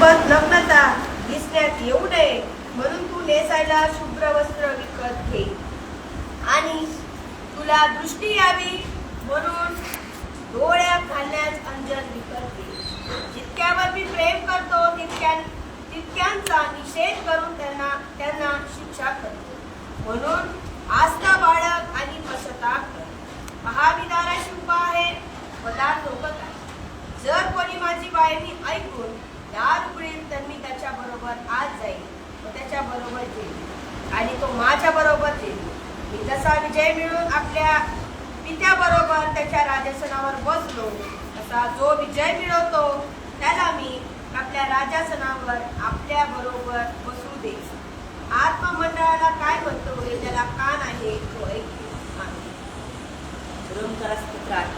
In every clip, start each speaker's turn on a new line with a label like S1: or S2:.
S1: सोबत नग्नता दिसण्यात येऊ नये म्हणून तू नेसायला शुभ्र वस्त्र विकत घे आणि तुला दृष्टी यावी म्हणून डोळ्यात घालण्यास अंजन विकत घे. जितक्यावर मी प्रेम करतो तितक्यांचा निषेध करून त्यांना शिक्षा करतो. म्हणून आस्था बाळग आणि पश्चाताप कर. पहा मी दाराशी उभा आहे व दार ठोकत आहे. जर कोणी माझी वायणी ऐकून दार उघडेल तर मी त्याच्या बरोबर आत जाईल व त्याच्या बरोबर येईल आणि तो माझ्या बरोबर येईल. मी जसा विजय मिळवून आपल्या पित्याबरोबर त्याच्या राजासनावर बसलो तसा जो विजय मिळवतो त्याला मी आपल्या राजासनावर आपल्या बरोबर बसू दे. आत्ममंडळाला काय म्हणतो हे त्याला कान आहे तो ऐकेल.
S2: रोमकरास पत्र 8.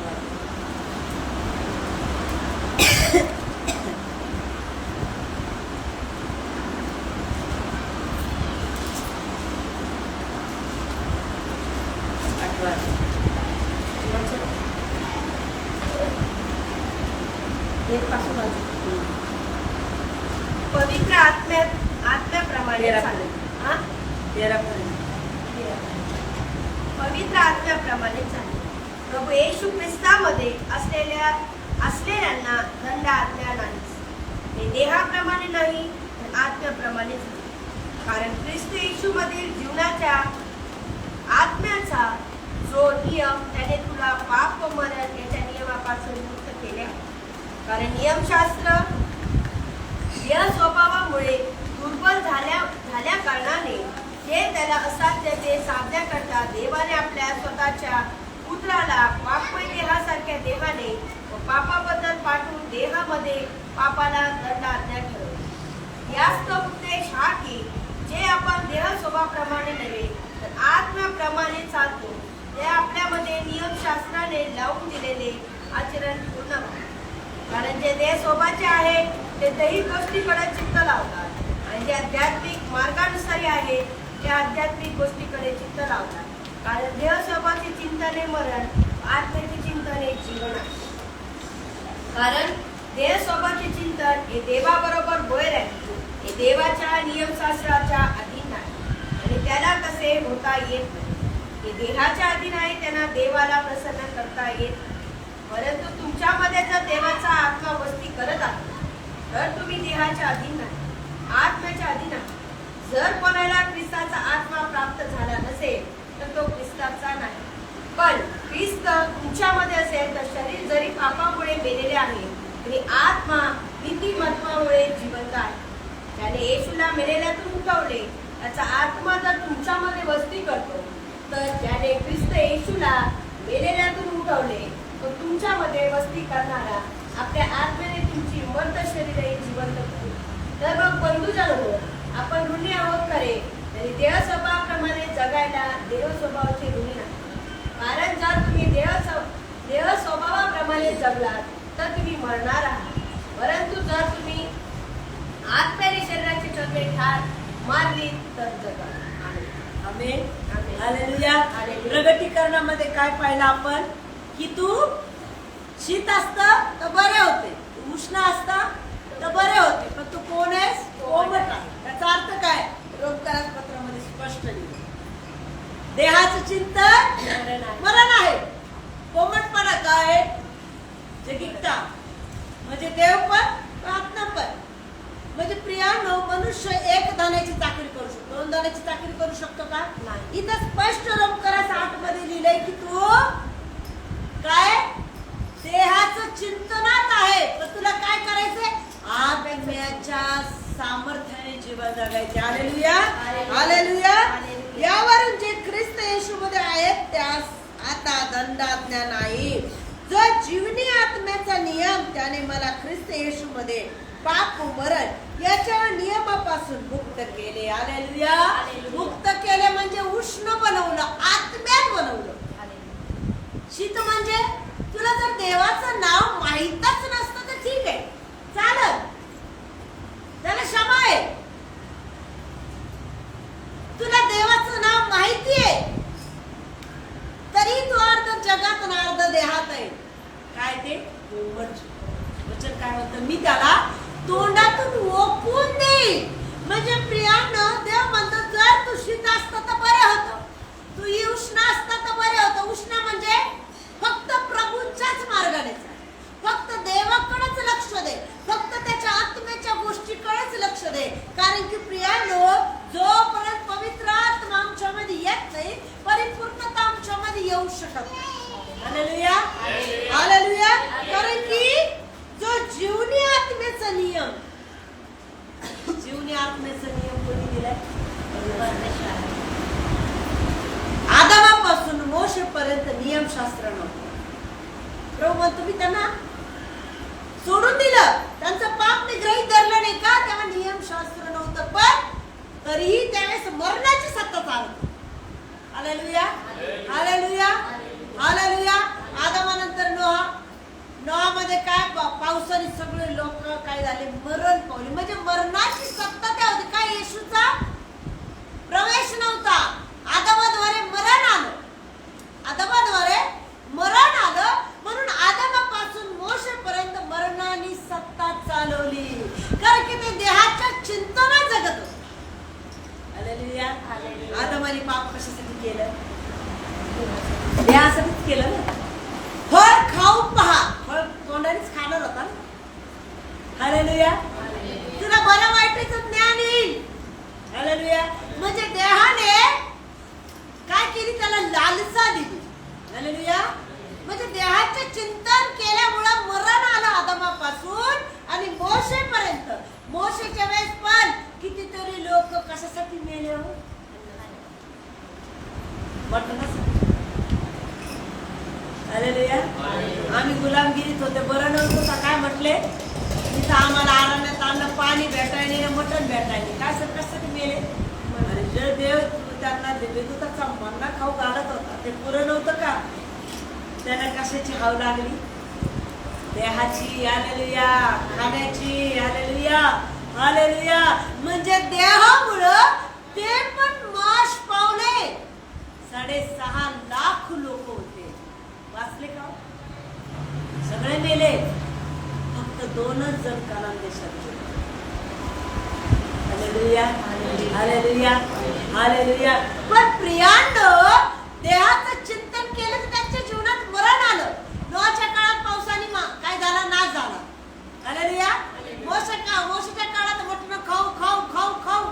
S1: पवित्र आत्म्याप्रमाणे पवित्र आत्म्याप्रमाणे चालेल. प्रभू येशू ख्रिस्तामध्ये असलेल्यांना दंड आज्ञा नाही. ते देहाप्रमाणे नाही तर आत्म्याप्रमाणे चालेल. कारण ख्रिस्त येशू मधील जीवनाच्या आत्म्याचा जो नियम त्याने तुला पाप व मरण याच्या नियमापासून मुक्त केले आहे. कारण नियमशास्त्र या स्वभावामुळे दुर्बल झाल्या कारणाने जे त्याला असाध्य ते साधण्याकरता देवाने आपल्या स्वतःच्या पुत्राला पापमय देहासारख्या देहाने व पापाबद्दल पाठवून देहामध्ये पापाला दंड आज्ञा ठरवली. यास्तव उद्देश हा की जे आपण देह स्वभावाप्रमाणे नव्हे तर आत्म्याप्रमाणे चालतो ते आपल्यामध्ये नियमशास्त्राने लावून दिलेले आचरण पूर्ण व्हावे. कारण जे देह स्वभावाचे आहे ते दैहिक गोष्टीकडे चित्त लावतात आणि जे आध्यात्मिक मार्गानुसारी आहे ते आध्यात्मिक गोष्टीकडे चित्त लावतात. कारण देह स्वभावाचे चिंतन हे मरण, आत्म्याचे चिंतन हे जीवन आहे. कारण देह स्वभावाचे चिंतन हे देवाबरोबर बैर आहे. हे देवाच्या नियमशास्त्राच्या अधीन आहे आणि त्याला कसे होता येत नाही. हे देहाच्या अधीन आहे, त्यांना देवाला प्रसन्न करता येत नाही. परंतु तुमच्यामध्ये जर देवाचा आत्मा वस्ती करत आहे तर तुम्ही देहाच्या अधीन नाही, आत्म्याच्या अधीन आहे. जर कोणाला ख्रिस्ताचा आत्मा प्राप्त झाला नसेल तर तो ख्रिस्ताचा नाही. पण ख्रिस्त तुमच्यामध्ये असेल तर शरीर जरी पापामुळे मेलेले आहे तरी आत्मा नीतिमत्वामुळे जिवंत आहे. त्याने येशूला मेलेल्यातून उठवले त्याचा आत्मा जर तुमच्यामध्ये वस्ती करतो तर ज्याने ख्रिस्त येशूला मेलेल्यातून उठवले तो तुमच्यामध्ये वस्ती करणारा आपल्या आत्म्याने तुमची मर्त शरीरही जिवंत करू. तर मग बंधुजन हो, आपण ऋणी आहोत खरे तरी देह स्वभावाप्रमाणे जगायला देह स्वभावाचे ऋणी नाही. कारण जर तुम्ही देह स्वभावाप्रमाणे जगलात तर तुम्ही मरणार आहात. परंतु जर तुम्ही आत्म्याने शरीराची चक्रे ठार मारली तर जगाल.
S2: आमेन. हालेलुया. प्रगटीकरणामध्ये काय पाहिलं आपण की तू शीत असता तर बरे होते, तू उष्ण असता तर बरे होते, पण तू कोण आहेस? कोमट आहे. त्याचा अर्थ काय? रोमकरास पत्रामध्ये स्पष्ट लिहिलं. देहाचं चिंतन मरण आहे, कोमटपणा काय? जगिकता म्हणजे देव पण आत्मा पण. म्हणजे प्रियानो, मनुष्य एक दाण्याची चाकरी करू शकतो, 2 दाण्याची चाकरी करू शकतो का? नाही. इथं स्पष्ट रोमकरास 8 मध्ये लिहिलंय की तू काय देहाचं चिंतनात आहे, तर तुला काय करायचंय? आत्म्याच्या सामर्थ्याने जीवन जगायचे. हालेलुया. हालेलुया. यावरून जे ख्रिस्त येशूमध्ये आहेत त्यास आता दंडाज्ञा नाही. जो जीवनी आत्म्याचा नियम त्याने मला ख्रिस्त येशूमध्ये पाप मरण याच्या नियमापासून मुक्त केले. हालेलुया. मुक्त केले म्हणजे उष्ण बनवलं, आत्म्यात बनवलं. शीत म्हणजे तुला जर देवाचं नाव माहीतच नसतं तर ठीक आहे, चालत, त्याला क्षमा आहे. तुला देवाचं नाव माहिती आहे तरी तू अर्ध जगात आणि अर्ध देहात आहे. काय ते वचन काय होतं? मी त्याला तोंडातून म्हणजे प्रियानो, देव म्हणतो जर तू शीत असता तर बरे होतं, तू उष्ण असता तर बरे होतं. उष्ण म्हणजे फक्त प्रभूच्याच मार्गाने चाल, फक्त देवाकडेच लक्ष दे, फक्त त्याच्या आत्म्याच्या गोष्टीकडेच लक्ष दे. कारण की प्रियानो, जोपर्यंत पवित्र आत्मा आमच्यामध्ये येत नाही, परिपूर्णता आमच्यामध्ये येऊ शकत नाही. Hallelujah, hallelujah. कारण की जो जीवनी आत्म्याचा नियम, जीवनी आत्म्याचा नियम कोणी दिलाय? आदामापासून मोशेपर्यंत नियमशास्त्र नव्हतं. प्रभू म्हणतो मी त्यांना सोडून दिलं, त्यांचं पाप मी गृहीत धरलं नाही का, तेव्हा नियमशास्त्र नव्हतं, पण तरीही त्यावेळेस मरणाची सत्ता चालत. Hallelujah, hallelujah, hallelujah. आदामानंतर नोहामध्ये काय पावसाने सगळे लोक काय झाले, मरण पावले. म्हणजे मरणाची सत्ता त्या होती. काय येशूचा प्रवेश नव्हता. आदामाद्वारे मरण आलं, आदामाद्वारे मरण आलं, म्हणून आदामापासून मोशेपर्यंत मरणाने सत्ता चालवली. कारण की ते देहाच्या चिंतनात जगत होते. हालेलुया. आदामाने पाप कशासाठी केलं? देहासाठीच केलं ना. फळ खाऊ पहा, फळ तोंडानेच खाणार होता ना. हालेलुया. तुला बरं वाईटाचं ज्ञान येईल. हालेलुया. म्हणजे देहाने काय केली? त्याला लालसा दिली. हालेलुया. म्हणजे देहाचे चिंतन केल्यामुळे मरण आलं आदमापासून आणि मोशेपर्यंत. मोशेच्या वेळेस पण कितीतरी लोक कशासाठी मेले हो? हालेलुया. आम्ही गुलामगिरीत होते, बरं नव्हतं का? काय म्हटले? तिथं आम्हाला आरण्यात आणलं, पाणी भेटायने, मटण भेटायने. काय सर कशासाठी मेले? जे देव त्यांना देवदूताचा मन्ना खाऊ घालत होता, ते पुरं नव्हतं का? त्यांना कशाची हाव लागली? देहाची. हालेलुया. खाण्याची. Hallelujah, hallelujah. म्हणजे देहामुळं ते पण माश पावले. 6.5 लाख लोक होते. वाचले का? सगळे मेले, फक्त 2च जण कानान देशात गेले. Hallelujah, hallelujah, hallelujah. पण प्रियांनो, देहाचं चिंतन केलं तर त्यांच्या जीवनात मरण आलं. नोआच्या काळात पावसाने काय झाला? नाश झाला. हालेलुया. मोशेच्या काळात मटण खाऊ खाऊ खाऊ खाऊ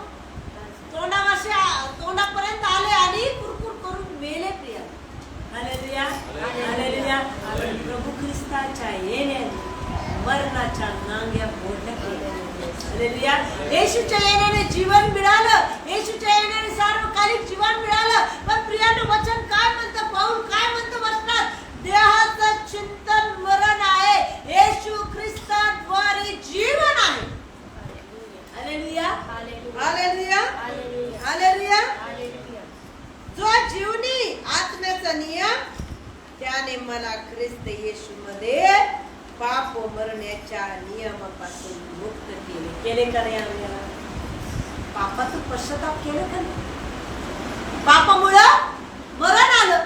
S2: तोंडापर्यंत आले आणि कुरकुर करून मेले. Priya, hallelujah, hallelujah. प्रभू ख्रिस्ताच्या येण्याने मरणाच्या नांग्या मोडल्या गेल्या. हालेलुया. येशूच्या येण्याने जीवन मिळालं, येशूच्या येण्याने सार्वकालिक जीवन मिळालं. पण प्रियानं वचन काय म्हणतं? पाऊल काय म्हणतं वचनात? देहाचं चिंतन मरण आहे, येशू ख्रिस्ताद्वारे जीवन आहे. Hallelujah, hallelujah, hallelujah. जो जीवनी आत्म्याचा नियम, त्याने मला ख्रिस्त येशू मध्ये पाप व मरण्याच्या नियमापासून मुक्त केले का नाही? आम्हाला पापाचं पश्चाताप केलं का नाही? पापामुळं मरण आलं,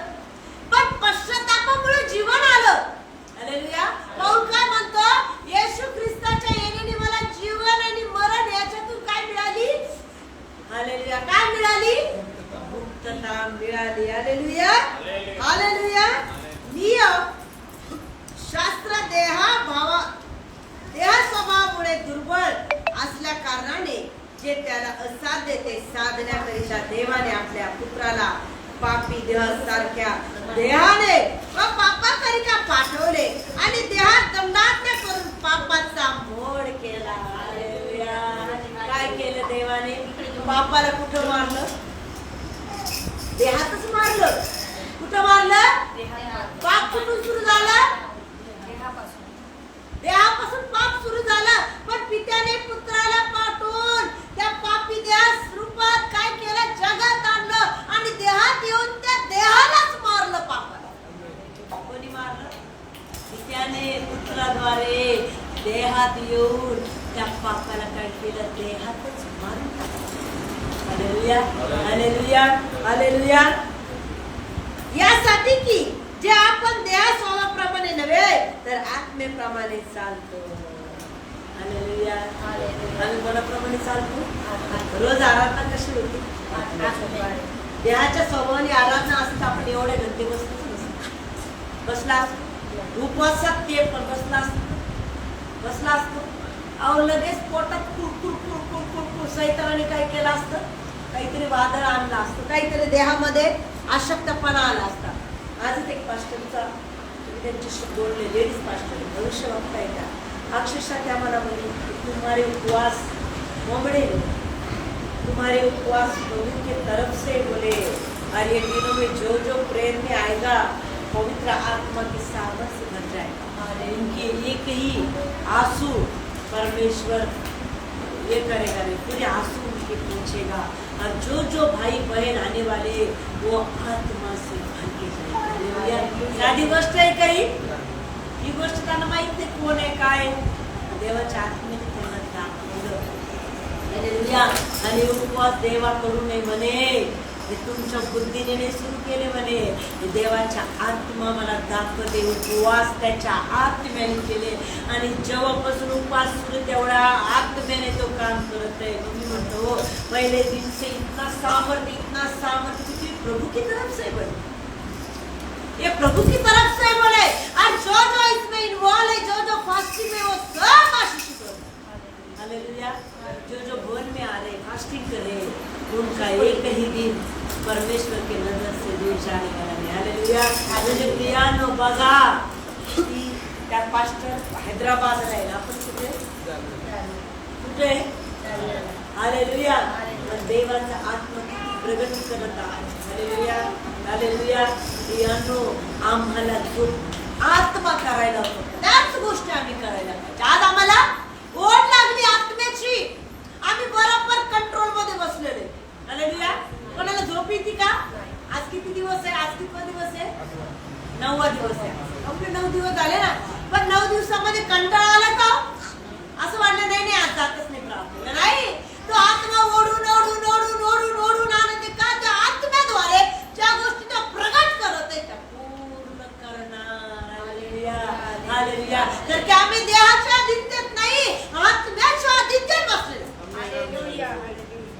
S2: पण पश्चातापामुळे जीवन आलं. हालेलुया. पाऊल काय म्हणतो? येशू ख्रिस्ताच्या येण्याने मला जीवन आणि मरण याच्यातून काय मिळाली? हालेलुया. काय मिळाली? मुक्तता मिळाली. Hallelujah, hallelujah. नियम शास्त्र देह स्वभावामुळे दुर्बळ असल्या कारणाने जे त्याला असाध्य ते साधण्याकरिता देवाने आपल्या पुत्राला पापी देहासारख्या देहाने व पापाकरिता पाठवले आणि देहात दंडात्य करून पापाचा मोड केला. हालेलुया. काय केलं देवाने? पापाला कुठं मारलं? देहातच मारलं. कुठं मारलं? पाप कुठून सुरू झालं? देहापासून पाप सुरू झालं. पण पित्याने पुत्राला पाठवून त्या पापी देहा रूपात काय केलं? जगात आणलं आणि देहात येऊन त्या देहालाच मारलं. पापाला कोणी मारलं? पित्याने पुत्राद्वारे देहात येऊन त्या पापाला काय केलं? देहातच मारून टाकलं. Hallelujah, hallelujah, hallelujah. यासाठी की जे आपण देहा स्वभावाप्रमाणे नव्हे तर आत्मेप्रमाणे चालतो. हालेलुया. आम्ही कोणाप्रमाणे चालतो? रोज आराधना कशी होती? देहाच्या स्वभावाने आराधना असत आपण एवढे घंटे बसला असतो उपवासात ते पण बसला असतो अहो लगेच पोटात कुरकुर सैतानाने काय केलं असतं? काहीतरी वादळ आणलं असतं, काहीतरी देहामध्ये अशक्तपणा आला असता. आजच एक पास्टरचा त्यांच्याशी बोलले, लेडीज पास्टर भविष्य बघता येतात अक्षरशः त्या मला म्हणे तुम्हारे उपवास मोमड़े तुम्हारे उपवास प्रभु के तरफ से बोले और ये दिनों में जो जो प्रेयर में आएगा पवित्र आत्मा की सामर्थ से भर जाएगा. उनके एक ही आंसू परमेश्वर ये करेगा नहीं, पूरे आंसू उनके पूछेगा और जो जो भाई बहन आने वाले वो आत्मा से भर के जाएंगे. साधी गोष्ट आहे काही? ही गोष्ट त्यांना माहित नाही कोण आहे काय. देवाच्या आत्म्याने त्यांना दाखवलं. आणि उपवास देवाकडून नाही म्हणे, हे तुमच्या बुद्धीने नाही सुरू केले म्हणे, हे देवाच्या आत्मा मला दाखवते. उपवास त्याच्या आत्म्याने केले आणि जेव्हापासून उपवास सुरू तेवढा आत्म्याने तो काम करत आहे. मी म्हणतो हो पहले दिन से इतना सामर्थ्य क्योंकि प्रभु की तरफ से बोले, ये प्रभु की तरफ से बोले और जो इसमें इन्वॉल्व है, जो फास्टिंग में वो सब आशीषित होता है. हालेलुया. जो भवन में आ रहे फास्टिंग कर रहे उनका एक ही दिन परमेश्वर के नजर से दूर जाने वाला नहीं. हालेलुया. म्हणजे प्रियानो बघा की त्या पास्टर हैदराबादला आहे, आपण कुठे हालेलुया. पण देवाचा आत्मा प्रगती करत आहे. Hallelujah hallelujah. प्रियानो आम्हाला जो आत्मा करायला होतो त्याच गोष्टी आम्ही करायला पाहिजे. आज आम्हाला ओढ लागली आत्म्याची, आम्ही बरोबर कंट्रोल मध्ये बसलेले. हालेलुया. कोणाला झोप येते का? आज किती दिवस आहे? आज किती दिवस आहे? 9वा दिवस आहे. आपले 9 दिवस झाले ना, पण 9 दिवसामध्ये कंटाळा आला का? असं वाटलं नाही आज जातच नाही प्रार्थनेला. नाही, तो आत्मा ओढून आणते का? त्या आत्म्याद्वारे ज्या गोष्टी तो प्रगट करत आहे त्या पूर्ण करणार. Hallelujah hallelujah. तर की आम्ही देहाच्या आदित्यत नाही, आत्म्याच्या आदित्यत बसलेलो. हालेलुया.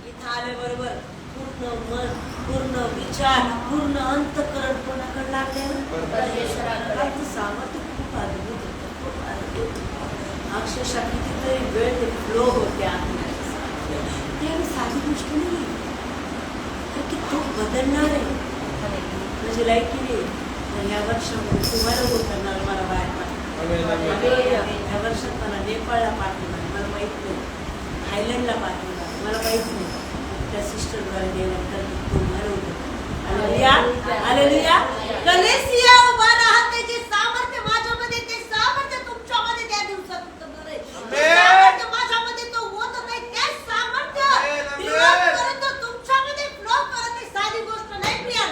S2: इथं आले बरोबर पूर्ण मन, पूर्ण विचार, पूर्ण अंतःकरण कोणाकडे लागले? सामर्थ्य खूप अद्भुत होतं, खूप अद्भुत. अक्षरशः कितीतरी वेळ ते फ्लो होते आत्म्याच्या. ते साधी गोष्ट नाही, की तो बदलणार आहे. म्हणजे लाईकीने या वर्षामध्ये तुम्हाला करणार मला बाहेर पाठवणार, ह्या वर्षात मला नेपाळला पाठवणार, मला माहित नाही, थायलंडला पाठवणार, मला माहित नाही. त्या सिस्टरद्वारे देण्यानंतर तुम्हाला होतं. Hallelujah hallelujah. कलेसिया उभा राहते जे सामर्थ्य माझ्यामध्ये, ते सामर्थ्य तुमच्यामध्ये त्या दिवसात उतरणार आहे. सामर्थ्य माझ्यामध्ये तो होत नाही, ते सामर्थ्य दिवसपर्यंत तुमच्यामध्ये फ्लो करत आहे. साधी गोष्ट नाही प्रिया.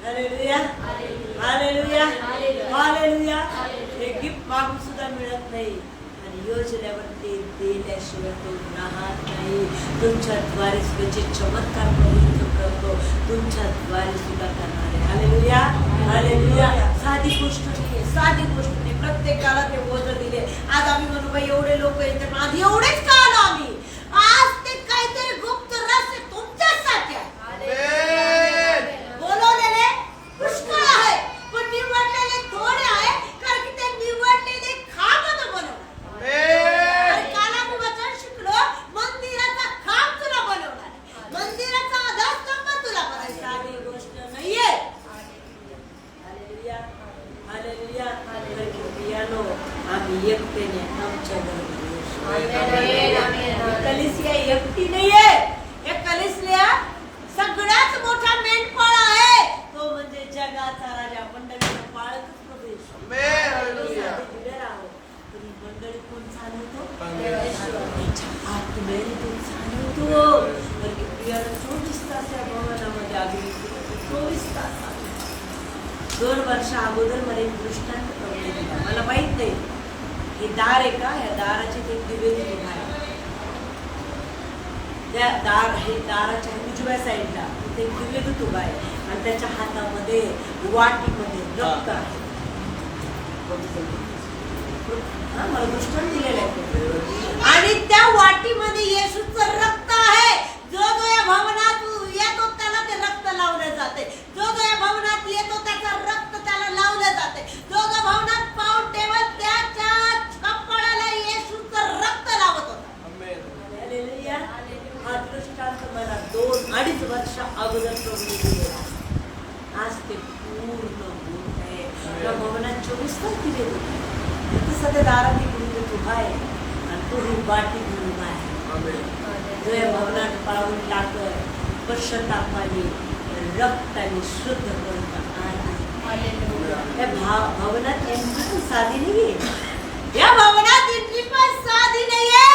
S2: Hallelujah hallelujah hallelujah. हे गिफ्ट मागून सुद्धा मिळत नाही आणि योजल्यावर ते देण्याशिवाय तो राहत नाही. तुमच्याद्वारे जे चमत्कार करतो तुमच्याद्वारे सुद्धा करणार आहे. Hallelujah hallelujah. साधी गोष्ट नाही, साधी गोष्ट नाही. प्रत्येकाला ते ओझं दिले. आज आम्ही म्हणू बाई एवढे लोक येतात, आधी एवढेच का आलो आम्ही? आज ते काहीतरी गुप्त रहस्य तुमच्यासाठी बोलवलेले पुष्कळ आहे, पण निवडलेले थोडे आहे, कारण की ते निवडलेले खांब बनवणार. काल आम्ही वचन शिकलो, मंदिराचा खांब तुला बनवणार, मंदिराचा आधारस्तंभ तुला बनायचा. साधी गोष्ट नाहीये. Hallelujah hallelujah. प्रियानो आम्ही एकटेने आमच्या कलिसिया एकटी नाहीये. हे कलिसिया सगळ्यात मोठा मेंढपाळ आहे, तो म्हणजे जगाचा राजा. मंडळीला पाळतच प्रवेश. मंडळी कोण चालवतो? आत्म्याने तो चालवतो. प्रियाला 24 तास या भवनामध्ये आम्ही 24 तास. 2 वर्ष अगोदर मला एक दृष्टांत दिला. मला माहित नाही हे दार आहे का, या दाराचे ते दिवे दिले आहे. त्या दाराच्या उजव्या साईडला ते दिवे उभा आहे आणि त्याच्या हातामध्ये वाटीमध्ये रक्त आहे. मला दृष्टांत दिलेलं आहे आणि त्या वाटीमध्ये येशूचं रक्त आहे. जो जो या भवनात येतो त्याला ते रक्त लावलं जाते. जो जो या भवनात येतो त्याचं रक्त त्याला लावलं जाते. जो जो भवनात पाऊल ठेवत त्याच्या कपाळाला येशूचं रक्त लावत होता. हालेलुया. हा दृष्टांत मला 2-2.5 वर्ष अगोदर प्रभूने दिलेला. आज ते पूर्ण होत आहे. त्या भवनात 24 तास दिले होते. आता सध्या दारात इकडून उभा आहे आणि तो ही वाटी घेऊन उभा आहे. जो या भवनात पाऊल टाकत पश्चातापाने रक्ताने शुद्ध करून या भवनात एंट्री पण साधी नाहीये. या भवनात एंट्री पण साधी नाहीये.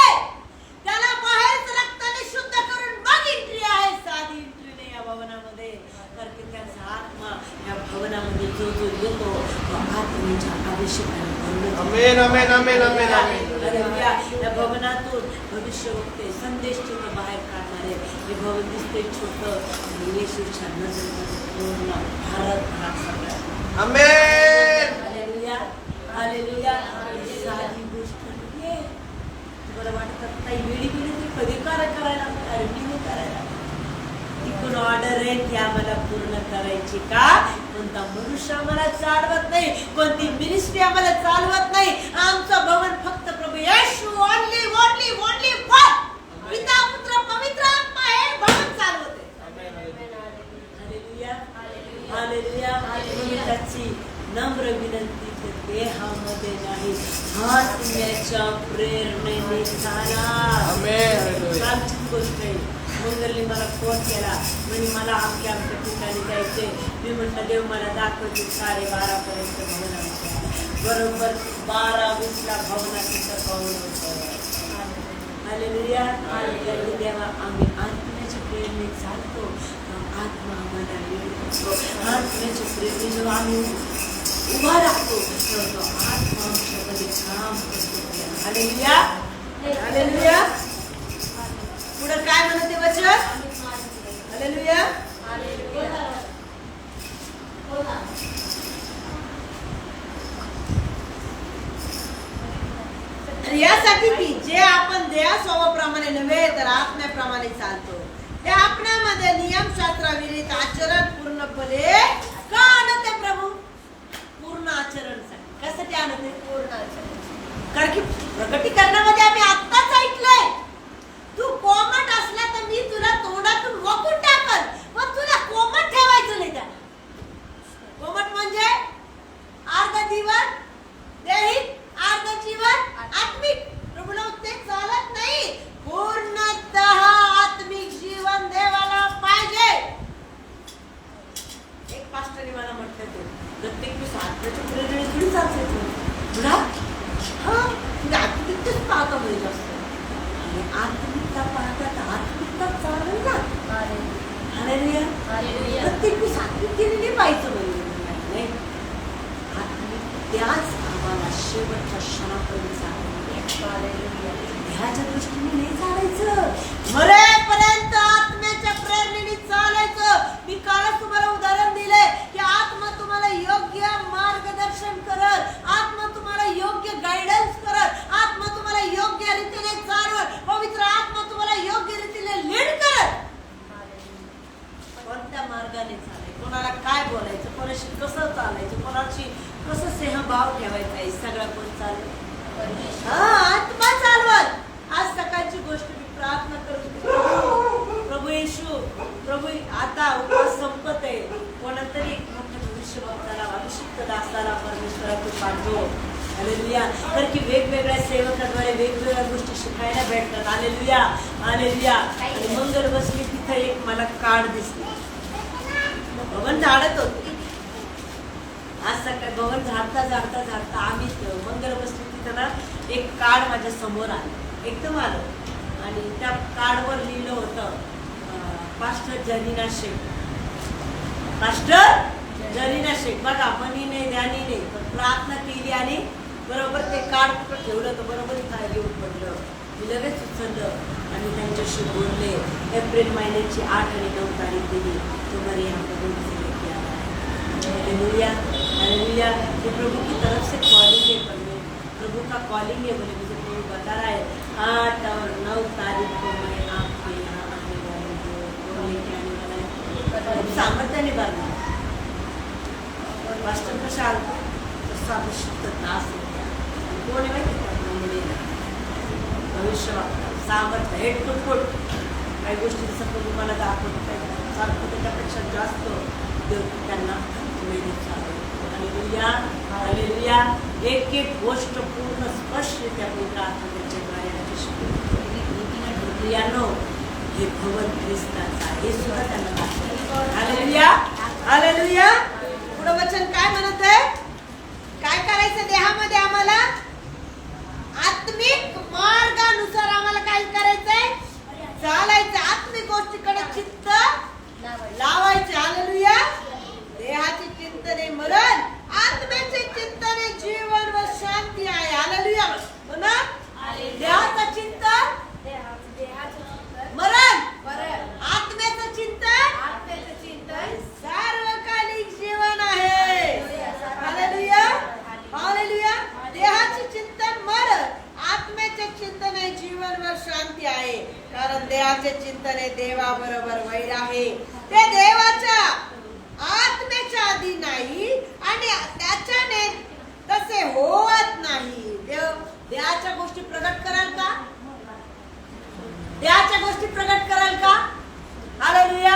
S2: त्याला बाहेरच रक्ताने शुद्ध करून मग एंट्री आहे. साधी एंट्री नाही या भवनामध्ये. कारण की त्याचा आत्मा या भवनामध्ये जो जो येतो तो आत्म्याच्या अभिषेकाने भरलेला.
S3: आमेन आमेन आमेन आमेन आमेन.
S2: हालेलुया. या भवनातून भविष्य वक्ते संदेश चिन्ह बाहेर काढणारे हे भवन दिसते छोटं. येशूच्या नजरेमध्ये पूर्ण भारत सगळं.
S3: आमेन.
S2: हालेलुया. हालेलुया. साधी गोष्ट नाहीये. तुम्हाला वाटतं काही वेळी गेली तरी कधी करायला अर्निंग करायला तिकडून ऑर्डर आहे ती आम्हाला पूर्ण करायची का? कोणता मनुष्य आम्हाला चालवत नाही. कोणती मिनिस्ट्री आम्हाला चालवत नाही. आमचं भवन फक्त प्रभू येशू ओनली ओनली ओनली वन पिता पुत्र पवित्र आत्मा हे भवन चालवते. हालेलुया. हालेलुया. म्हणून त्याची नम्र विनंती देहामध्ये नाही आत्म्याच्या प्रेरणेने झाला.
S3: आमेन.
S2: कालची गोष्ट आहे. मंगलने मला फोन केला म्हणजे मला आमच्या ठिकाणी जायचे. मी म्हटलं देव मला दाखवते 12:30 पर्यंत भवनाच्या बरोबर 12:20 भवनाचं पाऊल होतं. हालेलुया. देवा आम्ही आत्म्याच्या प्रेरणेने चालतो. आत्मा आम्हाला मिळतो. आत्म्याच्या प्रेरणेने जेव्हा आम्ही उभा राहतो तेव्हा तो आत्मा आमच्यामध्ये काम करतो. हालेलुया. हालेलुया. पुढे काय म्हणते वचन? हालेलुया. यासाठी की जे आपण देहा स्वभावाप्रमाणे नव्हे तर आत्म्याप्रमाणे चालतो. त्या आपणामध्ये नियमशास्त्राविरुद्ध आचरण पूर्णपणे का आणते प्रभू? पूर्ण आचरणसाठी. कशासाठी आणते? पूर्ण आचरण. कारण की प्रकटीकरणामध्ये आम्ही आत्ताच ऐकलंय तू कोमट असला तर मी तुला तोंडातून वकून टाकल. पण तुला कोमट ठेवायचं नाही. त्याला कोमट म्हणजे अर्ध जीवन देहिक, अर्ध जीवन आत्मिक. प्रभूला ते चालत नाही. पूर्णतः आत्मिक जीवन देवाला पाहिजे. एक पास्टरने मला म्हटलं ते प्रत्येक दिवस आत्म्याच्या प्रेरणेने थोडी चालते तुला. हा तुला आत्मिकच पाहता म्हणजे जास्त आत्मिकता पाहतात. आत्मिकता चालेल ना. हालेलुया. प्रत्येक दिवस आत्मिकतेने पाहायचं म्हणजे नाही. आत्मिक त्याच आम्हाला शेवटच्या क्षणापर्यंत ह्याच्या दृष्टीने नाही चालायचं. मरेपर्यंत आत्म्याच्या प्रेरणेने चालायचं. मी कालच तुम्हाला उदाहरण दिले की आत्मा तुम्हाला योग्य मार्गदर्शन करत. आत्मा तुम्हाला योग्य गायडन्स करत. आत्मा तुम्हाला योग्य रीतीने चालवत. पवित्र आत्मा तुम्हाला योग्य रीतीने लीड करत. कोणत्या मार्गाने चालायचं, कोणाला काय बोलायचं, कोणाशी कसं चालायचं, कोणाशी कसं स्नेहभाव ठेवायचा आहे सगळं कोण चालवत? आत्मा चालवत. आज सकाळची गोष्ट मी प्रार्थना करतो. प्रभू येशू, प्रभू आता उपवास संपत आहे. कोणातरी एक मोठ्या भविष्यवक्त्याला अभिषिक्त दासाला परमेश्वरा तू पाठव. हालेलुया. तर की वेगवेगळ्या सेवकाद्वारे वेगवेगळ्या गोष्टी शिकायला भेटतात. हालेलुया. हालेलुया. आणि मंगल बसली तिथं एक मला कार्ड दिसली. भवन झाडत होते. आज सकाळी भवन झाडता आम्ही मंगल बसली तिथं ना एक कार्ड माझ्या समोर आलं. एकदम आलं आणि त्या कार्डवर लिहिलं होतं पास्टर जनीना शेख. पास्टर जनीना शेख. बघा मनी नाही ध्यानी नाही पण प्रार्थना केली आणि बरोबर ते कार्ड ठेवलं तर बरोबर काय घेऊन पडलं. मी लगेच उचललं आणि त्यांच्याशी बोलले. एप्रिल महिन्याची 8 आणि 9 तारीख दिली. तुम्हारे यहाँ पर किया हालेलुया. हालेलुया. ये प्रभु की तरफ से कॉलिंग है. प्रभु का कॉलिंग है बोले मुझे प्रभु बता रहा है 8 और 9 तारीख को मैं आपके यहाँ आने वाली हूँ और लेके आने वाला है सामर्थ्याने भरणार मास्टर कशाल तसा अभिषिक्त दास होता कोण आहे माहिती का मुलीला भविष्य वागतात सामर्थ्य हेड टू फूट काही गोष्टींचं प्रभू मला दाखवत काय सारखं त्याच्यापेक्षा जास्त देव त्यांना वेळेत चालू हालेलुया हालेलुया एक एक गोष्ट पूर्ण स्पष्टरित्या पवित्र आत्म्याच्या द्वारे शिकवली यानो हे भवन ख्रिस्ताचा हे सुद्धा त्यांना दाखवलं हालेलुया हालेलुया पुढं वचन काय म्हणत आहे काय करायचं देहामध्ये आम्हाला आत्मिक मार्गानुसार आम्हाला काय करायचंय चालायचं आत्मिक गोष्टीकडे चित्त लावायचे हालेलुया देहाचे चिंतने मरण आत्म्याचे चिंतने जीवन व शांती आहे हालेलुया म्हणा देहाचं चिंतन मरण आत्म्याचं चिंतन सार्वकालिक जीवन आहे हालेलुया हालेलुया देहाचे चिंतन मरण आत्म्याचे चिंतन आहे जीवन व शांती आहे कारण देहाचे चिंतन हे देवाबरोबर वैर आहे ते देवाच्या आत्म्याच्या आधी नाही आणि त्याच्याने तसे होत नाही देहाच्या गोष्टी प्रगट कराल का देहाच्या गोष्टी प्रगट कराल का हालेलुया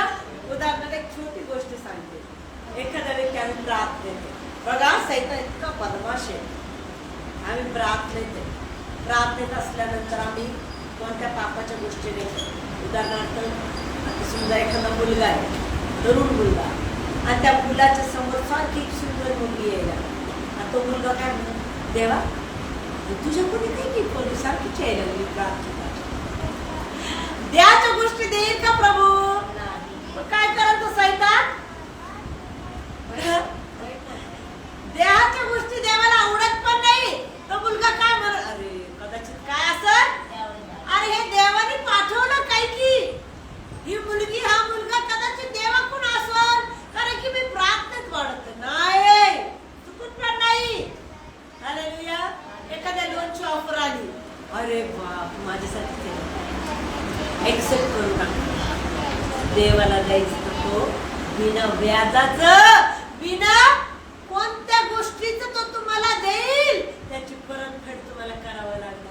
S2: उदाहरणार्थ एक छोटी गोष्ट सांगते एखाद्या व्यक्ती आम्ही प्रार्थनेत बघा सैतान इतका बदमाश आहे आम्ही प्रार्थनेत असल्यानंतर आम्ही कोणत्या पापाच्या गोष्टी नाही उदाहरणार्थ आता समजा एखादा मुलगा आहे तरुण मुलगा आणि त्या मुलाच्या समोर सारखी एक सुंदर मुलगी यायला आणि तो मुलगा काय म्हणतो देवा तुझ्या कोणी काही कोणी सारखीच यायला लागली प्रार्थना देहाच्या गोष्टी देईल का प्रभू काय करत तो सैतान देहाच्या गोष्टी देवाला आवडत पण नाही तो मुलगा काय म्हणत अरे कदाचित काय असं अरे हे देवाने पाठवलं काय की ही मुलगी हा मुलगा कदाचित देवाकडून असेल कारण की मी प्रार्थनेत वाढत नाही चुकून पण नाही हालेलुया एखाद्या लोनची ऑफर आली अरे बाप माझ्यासाठी एक्सेप्ट करू टाका देवाला द्यायचं तो बिना व्याजाचं बिना कोणत्या गोष्टीचं तो तुम्हाला देईल त्याची परतफेड तुम्हाला करावं लागणार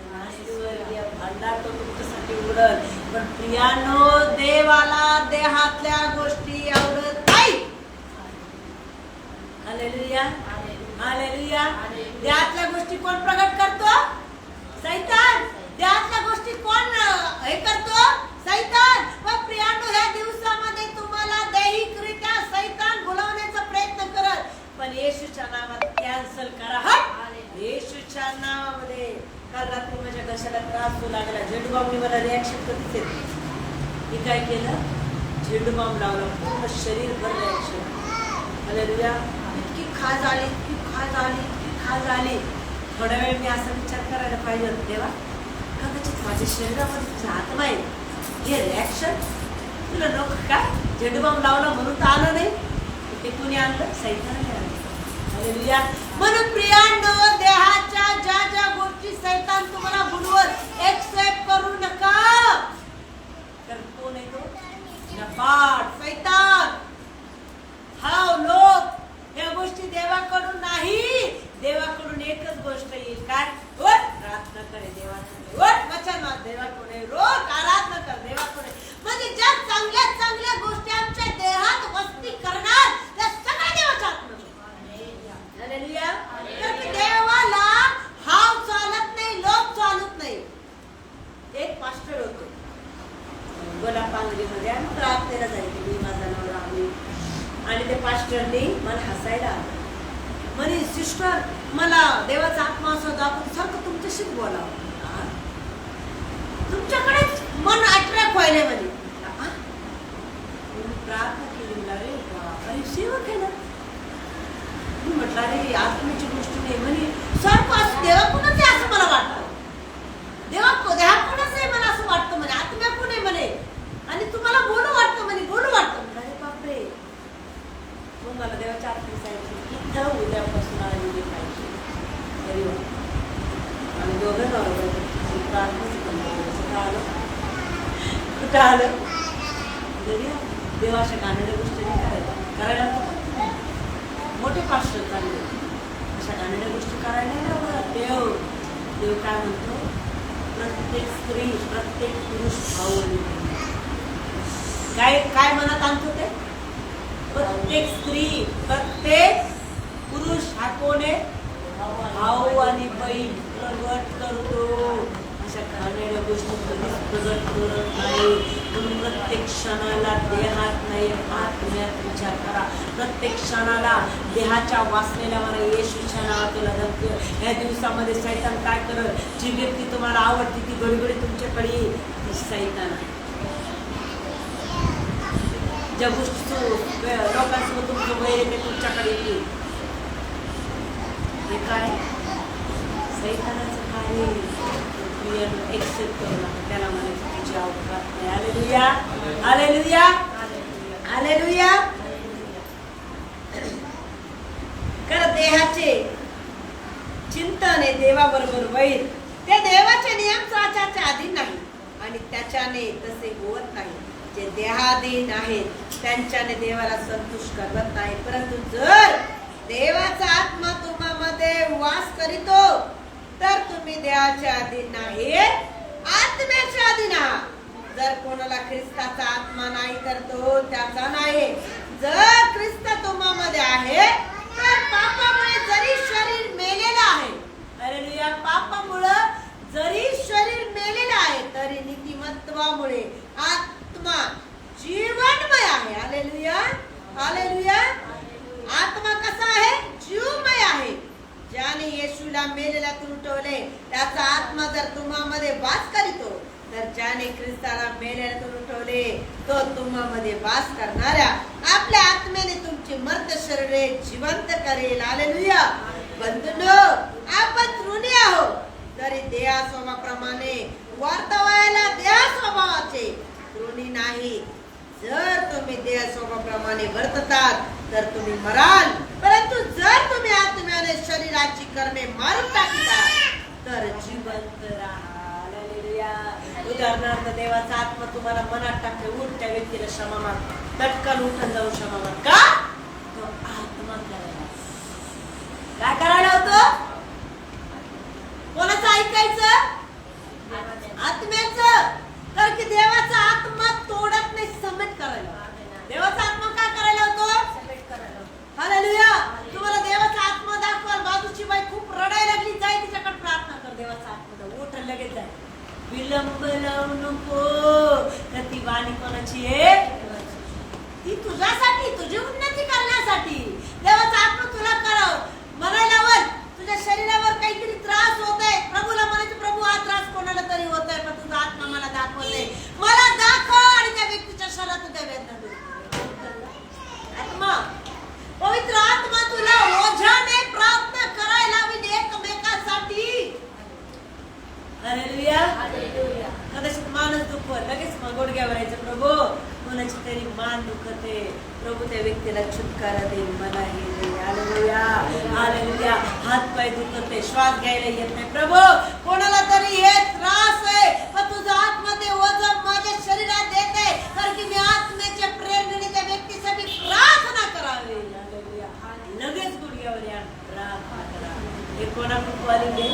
S2: भांडार तो तुमच्यासाठी उडल पण प्रियानो देवाला देहातल्या गोष्टी आवडत नाही हालेलुया हालेलुया देहातल्या गोष्टी कोण प्रगट करतो सैतान देहातल्या गोष्टी कोण हे करतो सैतान पण प्रियानो ह्या दिवसामध्ये तुम्हाला दैहिकरित्या सैतान बोलावण्याचा प्रयत्न करत पण येशूच्या नावात कॅन्सल करा येशूच्या नावामध्ये काल रात्री माझ्या घशाला त्रास होऊ लागला झेंडूबामने मला रिॲक्शन कधीच येते मी काय केलं झेंडूबाम लावला पूर्ण शरीरभर रिॲक्शन हालेलुया इतकी खाज आली इतकी खाज आली इतकी खाज आली थोड्या वेळ मी असा विचार करायला पाहिजे होता तेव्हा कदाचित माझ्या शरीरामध्ये जात नाही हे रिॲक्शन तुला नको काय झेंडूबाम लावला म्हणून तर आलं नाही ते कुणी आणलं सैतानाने आणलं हालेलुया म्हणून प्रियांनो देहाच्या ज्या ज्या गोष्टी सैतान तुम्हाला बोलवत एक्सेप्ट करू नका तर कोण आहे तो नफाट सैतान हा लोक या गोष्टी देवाकडून नाही देवाकडून एकच गोष्ट येईल काय रोज प्रार्थना करे देवाकडे रोज वचन वाच देवाकडे रोज आराधना कर देवाकडे म्हणजे ज्या चांगल्या चांगल्या गोष्टी आमच्या देहात वस्ती करणार त्या सगळ्या देवाच्या आत्म्यात हालेलुया तर देवाला हाव चालत नाही लोक चालत नाही एक पास्टर होतो गोलापांगरीमध्ये आम्ही प्रार्थनेला जायचे मी माझा नवरा आम्ही आणि ते पास्टरने मला हसायला आलं म्हणे सिस्टर मला देवाचा आत्मा असं दाखवून सारखं तुमच्याशीच बोलावं तुमच्याकडेच मन अट्रॅक्ट व्हायला म्हणे प्रार्थना केली मला रे अरे सेवक आहे ना मी म्हटलं अरे आत्म्याची गोष्ट नाही म्हणे सारखं असं देवाकडूनच आहे असं मला वाटतं देवाकडूनच आहे मला असं वाटतं म्हणे आत्म्याकडून आहे म्हणे आणि तुम्हाला बोलू वाटतं म्हणे बोलू वाटतं अरे बापरे मग मला देवाच्या आत्म्या सांगितलं इथं उद्यापासून आलेली पाहिजे तरी आम्ही दोघं नवरा कुठं आलं देवाच्या गाण्याच्या गोष्टी नाही करायला मोठे पास्टर चालले अशा गाण्याच्या गोष्टी करायला नाही आवडत. देव काय म्हणतो, प्रत्येक स्त्री प्रत्येक पुरुष भाऊ आणि बहीण. काय मनात आणतो ते, प्रत्येक स्त्री प्रत्येक पुरुष हा कोण आहे, भाऊ आणि बहीण प्रगट करतो. अशा घाणेरड्या गोष्टी कधीच प्रगट करत नाही. म्हणून प्रत्येक क्षणाला देहात नाही आत्म्यात विचार करा. प्रत्येक क्षणाला देहाच्या वाचलेल्या मला येशूच्या नावाला धमकी. या दिवसामध्ये सैतान काय करत, जी व्यक्ती तुम्हाला आवडती ती घडी तुमच्याकडे येईल, ती सैतान आहे. ज्या गोष्टी लोकांसोबत तुमचं वैर येते तुमच्याकडे येईल, हे काय सैतानाचं कार्य. एक्सेप्ट करू नका, त्याला म्हणायचं तुझी अवकात नाही. Hallelujah, hallelujah, hallelujah. कारण देहाचे चिंतन आहे देवाबरोबर वैर. ते देवाचे नियम साचाच्या अधीन नाही आणि त्याच्याने तसे होत नाही. जे देहाधीन आहेत त्यांच्याने देवाला संतुष्ट करत नाही. परंतु जर देवाचा आत्मा तुम्हामध्ये वास करीतो तर तुम्ही देवाच्या अधीन नाही, आत्म्याच्या अधीन आहात. जर कोणाला ख्रिस्ताचा आत्मा नाही तर तो त्याचा नाही. जर ख्रिस्त तुम्हामध्ये आहे तर पापामुळे जरी शरीर मेलेलं आहे, हालेलुया, पापामुळे जरी शरीर मेलेलं आहे तरी नीतिमत्वामुळे आत्मा जीवनमय आहे. Hallelujah, hallelujah. आत्मा कसा आहे, जीवमय आहे. ज्याने येशूला मेलेल्यातून उठवले त्याचा आत्मा जर तुम्हामध्ये वास करीतो तर ज्याने ख्रिस्ताला मेलेल्यातून उठवले तो तुम्हामध्ये वास करणाऱ्या आपल्या आत्म्याने तुमची मर्त शरीरे जिवंत करेल. हालेलुया. बंधुनो, आपण ऋणी आहोत तरी देहा स्वभावाप्रमाणे वर्तवायला देहा स्वभावाचे ऋणी नाही. जर तुम्ही देह स्वभावाप्रमाणे वर्ततात तर तुम्ही मराल, परंतु जर तुम्ही आत्म्याने शरीराची कर्मे मारून टाकतात तर जिवंत राहाल. हालेलुया. उदाहरणार्थ देवाचा आत्मा तुम्हाला मनात टाकले, उठ त्या व्यक्तीला क्षमा माग, तत्काल उठून जाऊन क्षमा माग. का? तो आत्मा करायला. काय करायला होतं? कोणाचं ऐकायचं? आत्म्याचं. कारण की देवाचा आत्मा तोडत नाही, समेट करायला. देवाचा आत्मा काय करायला होतो? हालेलुया. तुम्हाला देवाचा आत्मा दाखवाल. बाजूची बाई खूप रडायला लागली, जाय तिच्याकडे प्रार्थना कर. देवाचा आत्मा उठ, लगेच जाय. विलंब लावू नको. तर ती वाणी कोणाची आहे? ती तुझ्यासाठी, तुझी उन्नती करण्यासाठी. देवाचा आत्मा तुला कराव म्हणायला वर तुझ्या शरीरावर काहीतरी त्रास होत आहे, प्रभूला म्हणायचं, प्रभू हा त्रास कोणाला तरी होत आहे, पण तुझा आत्मा मला दाखवते, मला दाखव. आणि त्या व्यक्तीच्या शरीरात तुझ्या वेदना दूर कर. आत्मा, पवित्र आत्मा तुला ओझ्याने प्रार्थना करायला लावील एकमेकांसाठी. Hallelujah, hallelujah. कदाचित मानच दुखवत लगेच मग गुडघ्यावर यायचं, प्रभू कोणाची तरी मान दुखते, प्रभू त्या व्यक्तीला छुटकारा देईल, मला हे दे. Hallelujah, hallelujah. हात पाय दुखते, श्वास घ्यायला येत नाही, प्रभू कोणाला तरी हे त्रास आहे, पण तुझा आत्मा ते वजन माझ्या शरीरात देते, तर की मी आत्म्याच्या प्रेरणेने त्या व्यक्तीसाठी प्रार्थना करावी. हालेलुया. लगेच गुडघ्यावर या, प्रार्थना करा. हे कोणाकडून क्वालिटी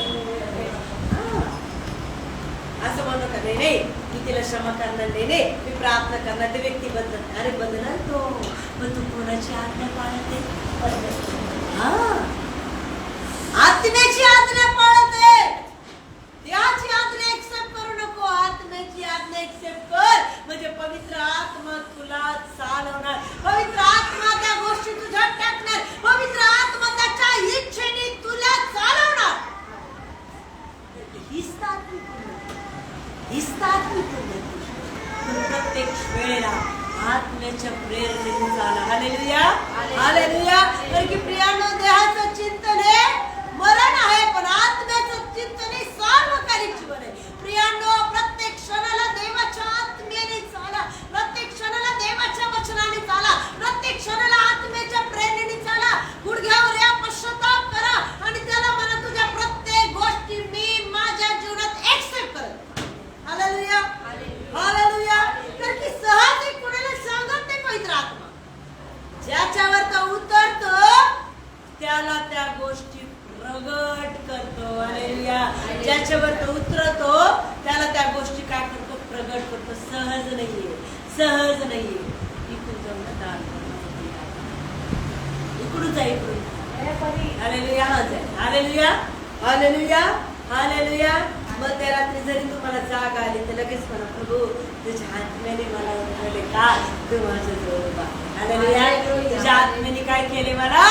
S2: असं म्हणू का? नाही, मी तिला क्षमा करणार नाही, मी प्रार्थना करणार. ते व्यक्ती बदलत. अरे बदलणार तो, पण तू कोणाची आज्ञा पाळते? आत्म्याची आज्ञा पाळते. देहाची आज्ञा एक्सेप्ट करू नको, आत्म्याची आज्ञा एक्सेप्ट कर. म्हणजे पवित्र आत्मा तुला चालवणार, पवित्र आत्मा त्या गोष्टी तुझ्यात टाकणार, पवित्र आत्मा त्याच्या इच्छेने तुला चालवणार. प्रत्येक वेळेला आत्म्याच्या प्रेरणेने चाला. Hallelujah, hallelujah. कारण की प्रियानो, देहाचं चिंतन हे मरण आहे, पण आत्म्याचं चिंतन हे सार्वकालिक जीवन आहे. प्रियानो, प्रत्येक क्षणाला देवाच्या आत्म्याने चाला, प्रत्येक क्षणाला देवाच्या वचनाने चाला, प्रत्येक क्षणाला आत्म्याच्या प्रेरणेने चाला. गुडघ्यावर या, पश्चाताप करा आणि त्याला म्हणा, तुझ्या प्रत्येक गोष्टी मी माझ्या जीवनात एक्सेप्ट करत. Hallelujah, hallelujah. नाहीये, सहज नाहीये. इकडून जाऊन ना दान करण्यासाठी आहे. इकडून जा, इकडून. Hallelujah, hallelujah, hallelujah, hallelujah. मध्यरात्री जरी तुम्हाला जाग आली तर लगेच म्हणा, प्रभू तुझ्या आत्म्याने मला उठवले का, तू माझं जवळ उभा. हालेलुया. तुझ्या आत्म्याने काय केले, मला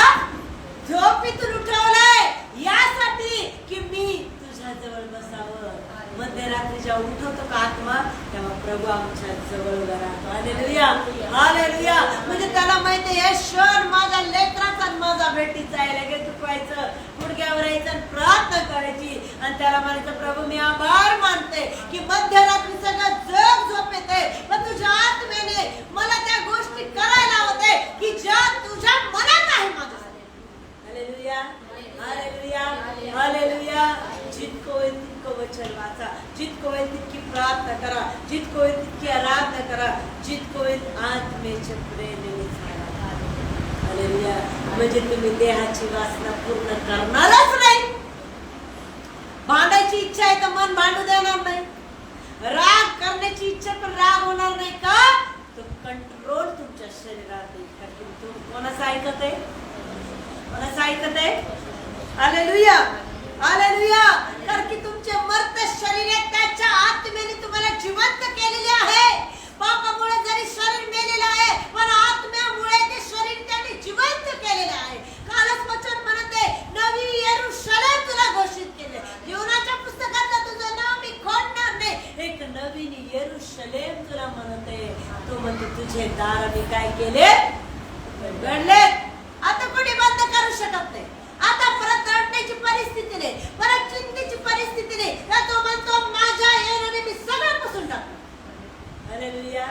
S2: झोपेतून उठवलंय यासाठी की मी तुझ्या जवळ बसावं. मध्यरात्री जेव्हा उठवतो का आत्मा, तेव्हा प्रभू आमच्या जवळ उभा राहतो. Hallelujah, hallelujah. म्हणजे त्याला माहिती आहे, क्षण माझ्या लेकराचा आणि माझा भेटीचा आहे. लगेच दुखवायचं, गुडघ्यावर यायचं आणि प्रार्थना करायची आणि त्याला म्हणायचं, प्रभू मी आभार मानते की मध्यरात्री सगळं जग झोप येते, पण तुझ्या आत्म्याने मला त्या गोष्टी करायला होते की ज्या तुझ्या मनात आहे माझ्या. Hallelujah, hallelujah, hallelujah. जितकं होईल तितकं वचन वाचा, जितकं होईल तितकी प्रार्थना करा, जितकं होईल तितकी आराधना करा, जितकं होईल आत्म्याच्या प्रेरणेने चाला. हालेलुया. म्हणजे तुम्ही देहाची वासना पूर्ण करणारच नाही. भांडायची इच्छा आहे तर मन भांडू देणार नाही. राग करण्याची इच्छा पण राग होणार नाही का, तो कंट्रोल तुमच्या शरीरात येईल. कारण तुम्ही कोणाचं ऐकत आहे, कोणाचं ऐकत आहे. Hallelujah, hallelujah. कारण की तुमचे मर्त शरीर आहे, त्याच्या आत्म्याने तुम्हाला जिवंत केलेले आहे. पापामुळे जरी शरीर मेलेलं आहे, पण आत्म्यामुळे ते शरीर त्याने जिवंत केलेलं आहे. कालच वचन म्हणते, नवी यरूशलेम तुला घोषित केले. जीवनाच्या पुस्तकात तुझं नाव मी खोडणार नाही. एक नवीन यरूशलेम तुला म्हणते. तो म्हणते तुझे दार मी काय केले, उघडले. आता कोणी बंद करू शकत नाही. आता परत रडण्याची परिस्थिती नाही, परत चिंतेची परिस्थिती नाही. तो म्हणतो माझ्या येण्याने मी सगळं पुसून टाकतो. Hallelujah,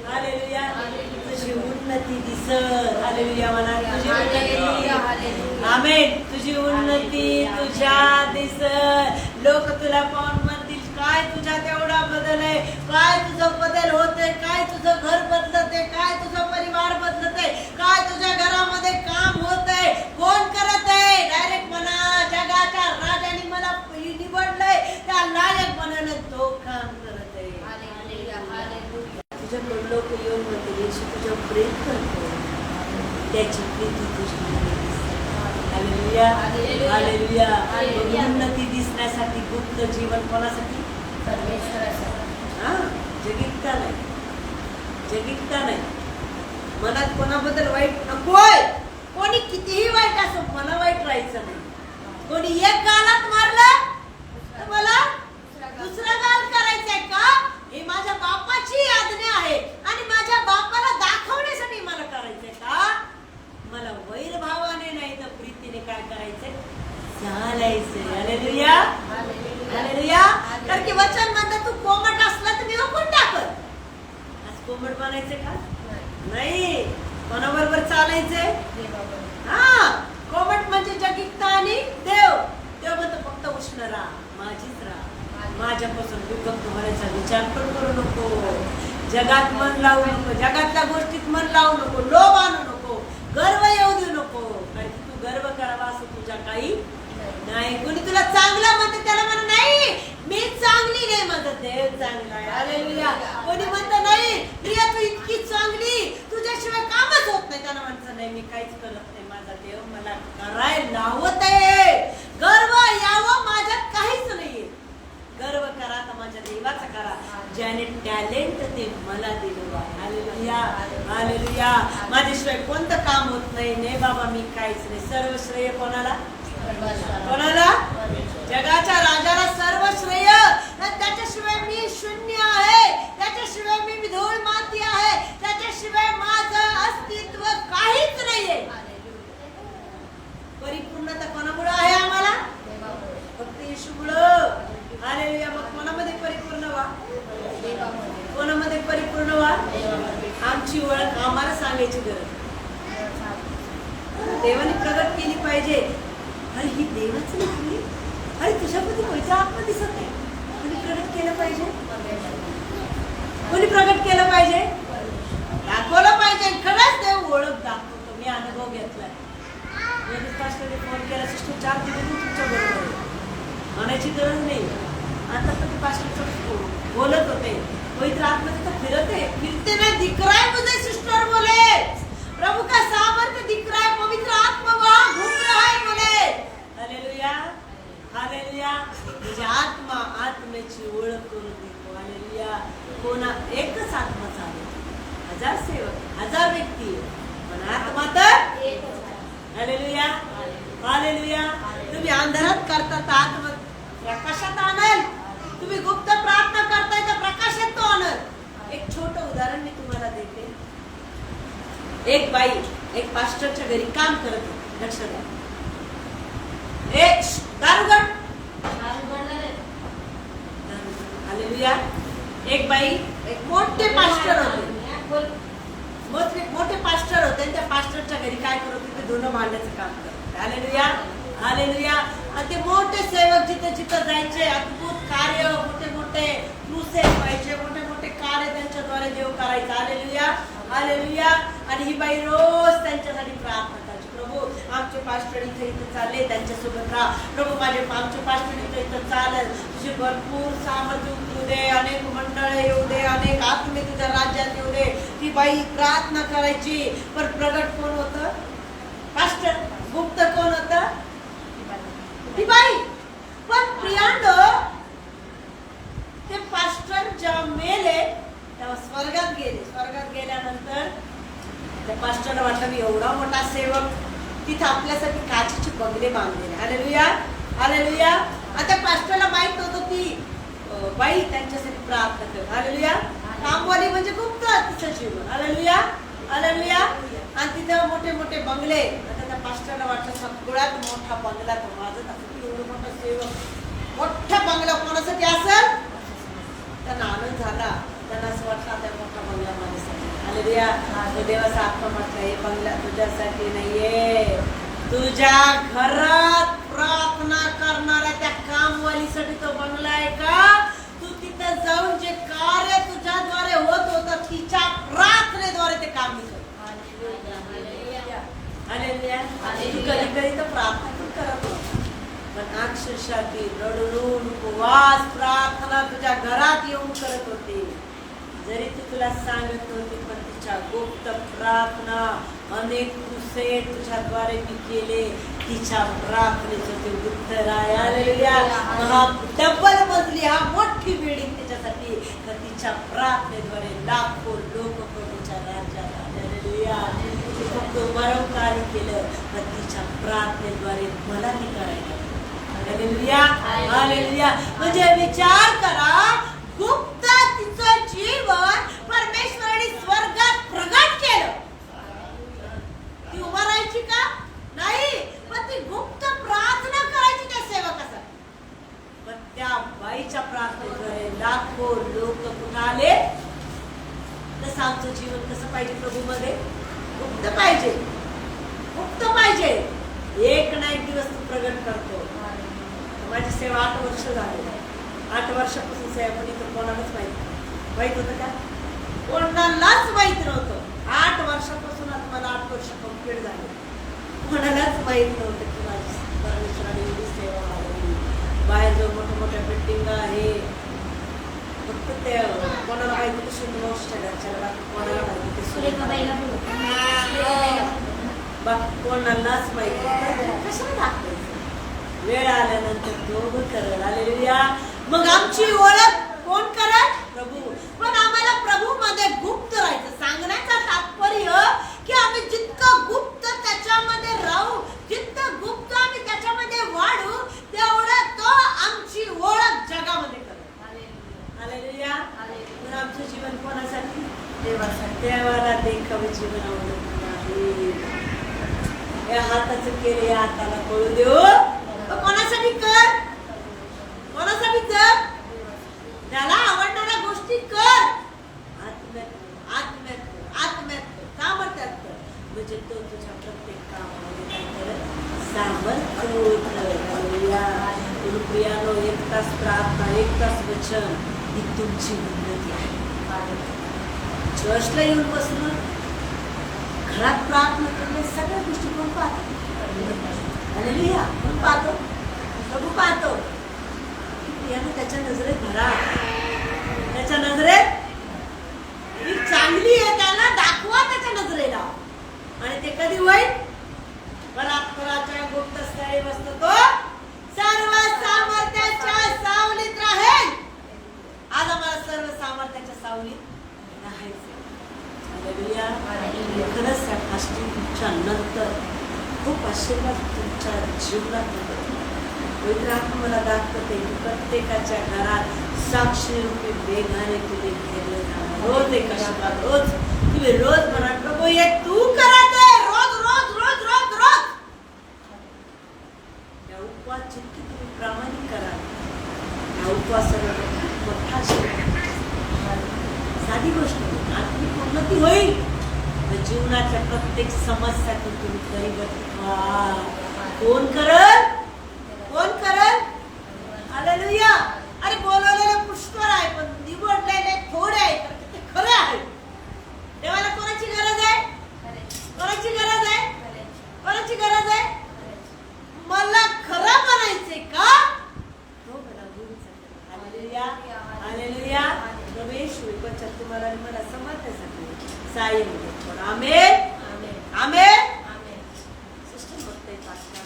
S2: hallelujah. तुझी उन्नती दिसत. हालेलुया म्हणा, तुझी उन्नती. आमेन. तुझी उन्नती तुझ्या दिसत. लोक तुला पाहून म्हणतील, काय तुझ्यात एवढा बदल आहे, काय तुझं बदल होते, काय तुझं घर बदलते, काय तुझा परिवार बदलते, काय तुझ्या घरामध्ये काम होतंय, कोण करत आहे. डायरेक्ट म्हणा, जगाच्या राजाने मला निवडलंय, त्या लायक मनाने तो काम करत आहे. तुझ्याकडे लोक येऊन म्हणते, येशू तुझ्या प्रेम करतो, त्याची प्रीती तुझ्यामध्ये दिसते. Hallelujah, hallelujah. उन्नती दिसण्यासाठी गुप्त जीवन कोणासाठी, जगिकता नाही, जगिकता नाही. मनात कोणाबद्दल वाईट नकोय. कोणी कितीही वाईट असो, मला वाईट राहायचं नाही. कोणी एक गालात मारलं तर मला दुसरा गाल करायचंय का, हे माझ्या बापाची आज्ञा आहे आणि माझ्या बापाला दाखवण्यासाठी मला करायचंय का. मला वैर भावाने नाही तर प्रीतीने काय करायचंय, चालायचंय. Hallelujah, hallelujah. कारण की वचन म्हणतं, तू कोमट असला तर मी ओकून टाकल. आज कोमट बनायचे का नाही, कोणाबरोबर चालायचंय. हा, कोमट म्हणजे जगिकता आणि देव. देव म्हणतो फक्त उष्ण राहा, माझीच राहा, माझ्यापासून विभक्त होण्याचा विचार पण करू नको. जगात मन लावू नको, जगातल्या गोष्टीत मन लावू नको, लोभ आणू नको, गर्व येऊ देऊ नको. कारण की तू गर्व करावा असं तुझ्या काही नाही. कोणी तुला चांगला म्हणते त्याला म्हणा, नाही मी चांगली नाही, माझा देव चांगला आहे. हालेलुया. कोणी म्हणतं, नाही प्रिया तू इतकी चांगली, तुझ्याशिवाय कामच होत नाही, त्याला म्हणतं, नाही मी काहीच करत नाही, माझा देव मला करायला लावत आहे. गर्व यावं माझ्यात काहीच नाहीये. गर्व करा तर माझ्या देवाचा करा, ज्याने टॅलेंट ते मला दिलं आहे. Hallelujah, hallelujah. माझ्याशिवाय कोणतं काम होत नाही. नाही बाबा मी काहीच नाही. सर्व श्रेय कोणाला, कोणाला, जगाच्या राजाला सर्व श्रेय. त्याच्याशिवाय मी शून्य आहे, त्याच्याशिवाय मी धूळ माती आहे, त्याच्याशिवाय माझं अस्तित्व काहीच नाहीये. परिपूर्णता कोणामुळे आहे आम्हाला, फक्त येशूमुळं. हालेलुया. मग कोणामध्ये परिपूर्ण व्हा, कोणामध्ये परिपूर्ण व्हा. आमची ओळख आम्हाला सांगायची गरज, देवाने प्रगट केली पाहिजे. अरे ही देवाच नाही, अरे तुझ्यामध्ये कोणत्या आत्मा दिसत नाही. कोणी प्रगट केलं पाहिजे, कोणी प्रगट केलं पाहिजे, दाखवलं पाहिजे. खरंच देव ओळख दाखवतो. मी अनुभव घेतलाय. फोन केला, सिस्टर 4 दिवस तुमच्या बरोबर म्हणायची गरज नाही. आता तर ते पास्टर बोलत होते, पवित्र आत्मा तिथं फिरते नहीं, दिख रहा है मुझे सिस्टर बोले, प्रभु का सामर्थ्य दिख रहा है, पवित्र आत्मा वहां घूम रहा है बोले. Hallelujah, hallelujah. तुझी आत्मा आत्म्याची ओळख करून देतो. हालेलुया. कोणा एकच आत्मा चालेल, 1000 सेवक, 1000 व्यक्ती, पण आत्मा तर एकच. Hallelujah, hallelujah. तुम्ही अंधारात करता तर आत्मा प्रकाशात आणेल. तुम्ही गुप्त प्रार्थना करताय तर प्रकाशात तो आणेल. एक छोटं उदाहरण मी तुम्हाला देते. एक बाई एक पास्टरच्या घरी काम करत होती. लक्ष द्या. एक दारुगड. हालेलुया. एक बाई एक मोठे पास्टर होते. मोठे पास्टर होते. त्या पास्टरच्या घरी काय करत होते? धुणं भांड्याचं काम करत. Hallelujah, hallelujah. आणि ते मोठे सेवक जिथं जायचे, अद्भुत कार्य, मोठे क्रुसेड व्हायचे, मोठे कार्य त्यांच्याद्वारे देव करायचा. Hallelujah, hallelujah. आणि ही बाई रोज त्यांच्यासाठी प्रार्थना करायची. प्रभू आमचे पास्टर इथं चालले, त्यांच्यासोबत राहा. प्रभू आमचे पास्टर इथं चालेल. तुझे भरपूर सामर्थ्य उतरू दे, अनेक मंडळ येऊ दे, अनेक आत्मे तुझ्या राज्यात येऊ दे. ती बाई प्रार्थना करायची. पण प्रगट कोण होतं? पास्टर. गुप्त कोण होतं? ती बाई. पण प्रियांडो, ते पास्टर जेव्हा मेले तेव्हा स्वर्गात गेले. स्वर्गात गेल्यानंतर त्या पास्टरला वाटलं मी एवढा मोठा सेवक, तिथे आपल्यासाठी काचेचे बंगले बांधलेले. Hallelujah, hallelujah. आणि त्या पास्टरला माहित नव्हतं ती बाई त्यांच्यासाठी प्रार्थना करते. हालेलुया. कामवाली म्हणजे गुप्त तिचं जीवन. Hallelujah, hallelujah. आणि तिथे मोठे बंगले. आता त्या पास्टरला वाटलं सगळ्यात मोठा बंगला तो माझाच असेल. एवढं मोठा सेवक, मोठा बंगला कोणासाठी असेल? त्यांना आनंद झाला. त्यांना असं वाटलं त्या मोठा बंगला माझ्यासाठी. हालेलुया. देवाचा आत्मा म्हटलं हे बंगला तुझ्यासाठी नाहीये, तुझ्या घरात प्रार्थना करणाऱ्या त्या कामवालीसाठी तो बंगला आहे का? तू तिथं जाऊन जे कार्य तुझ्याद्वारे होत होतं तिच्या प्रार्थनेद्वारे ते काम निघत. कधी तर प्रार्थना पण करत होतो, पण अक्षरशः ती रडून उपवास प्रार्थना तुझ्या घरात येऊन करत होती. जरी ती तुला सांगत नव्हती, पण तिच्या गुप्त प्रार्थना अनेक क्रुसेड तुझ्याद्वारे मी केले. तिच्या प्रार्थनेचं ते उत्तर आहे. हालेलुया. हा डबल मजली, हा मोठी बिल्डिंग तिच्यासाठी, तर तिच्या प्रार्थनेद्वारे लाखो लोक प्रभूच्या राज्यात. हालेलुया. फक्त मरवकारी केलं, पण तिच्या प्रार्थनेद्वारे मला ती करायला. Hallelujah, hallelujah. म्हणजे विचार करा, गुप्त तिचं जीवन परमेश्वराने स्वर्गात प्रगट केलं. ती उभा राहायची का? नाही, पण ती गुप्त प्रार्थना करायची त्या सेवकासाठी. पण त्या बाईच्या प्रार्थनेद्वारे लाखो लोक कुठं आले. तसं आमचं जीवन कसं पाहिजे प्रभूमध्ये? गुप्त पाहिजे, गुप्त पाहिजे. एक ना एक दिवस तू प्रगट करतो. माझी सेवा 8 वर्ष झाली. 8 वर्षापासून सेवा, पण इथं कोणालाच माहित होतं का? कोणालाच माहित नव्हतं. 8 वर्षापासून आता मला 8 वर्ष कंप्लीट झाले. कोणालाच माहित नव्हतं की माझी परमेश्वराने एवढी सेवा झाली. बाहेर जो मोठ्या बिल्डिंग आहे, फक्त ते कोणाला माहिती ते सुनमोष्ट कोणाला माहिती ते बाकी कोणालाच माहिती. कशाला दाखवायचं? वेळ आल्यानंतर दोघं करत. हालेलुया. मग आमची ओळख कोण करत? प्रभू. पण आम्हाला प्रभू मध्ये गुप्त राहायचं. सांगण्याचं तात्पर्य की आम्ही जितकं गुप्त त्याच्यामध्ये राहू, जितकं गुप्त आम्ही त्याच्यामध्ये वाढू, तेवढं तो आमची ओळख जगामध्ये करत. हालेलुया. पण आमचं जीवन कोणासाठी? देवासाठी. देवाला देखावे जीवन आवडत नाही. या हाताचं केले या हाताला कळू देऊ. कोणासाठी कर? कोणासाठी कर? त्याला आवडणाऱ्या गोष्टी कर. आत्म्यात सामर्थ्यात कर. म्हणजे तो तुझ्या प्रत्येक कामामध्ये काय करत? सामर्थ्य प्रियानो. 1 तास प्रार्थना, 1 तास वचन, ही तुमची उन्नती आहे. चर्चला येऊन बसणं, घरात प्रार्थना करणं, सगळ्या गोष्टी कोण पाहतो? हालेलुया. कोण पाहतो? प्रभू पाहतो. प्रियानो त्याच्या नजरेत भरा, त्याच्या नजरेत सावलीत राहायचं. हालेलुया. खरंच त्या फास्टिंगच्या नंतर खूप आशीर्वाद तुमच्या जीवनात होतो. पवित्र आत्मा मला दाखवते की प्रत्येकाच्या घरात साक्षी रूपी वेगाने तुम्ही घेरले जाणार. रोज एक आशीर्वाद, रोज तुम्ही रोज म्हणा प्रभू हे तू करत आहे, रोज रोज रोज रोज रोज. या उपवास जितकी तुम्ही प्रामाणिक कराल या उपवासाला मोठा आशीर्वाद. साधी गोष्ट नाही, आत्मिक उन्नती होईल. तर जीवनाच्या प्रत्येक समस्यातून तुम्ही परिवर्तित व्हाल. कोण करल? कोण करल? हालेलुया. अरे बोलवलेले पुष्कळ आहे पण निवडलेले थोडे आहेत. ते खरं आहे. देवाला कोणाची गरज आहे? कोणाची गरज आहे? कोणाची गरज आहे? मला खरं म्हणायचे का? तो मला गुरु सांगतो. हालेलुया. हालेलुया. प्रवेश विपच्या तुम्हाला आणि मला समजण्यासाठी सहाय्य मिळेल. आमेन. आमेन. सिस्टम बघताय पास्टर.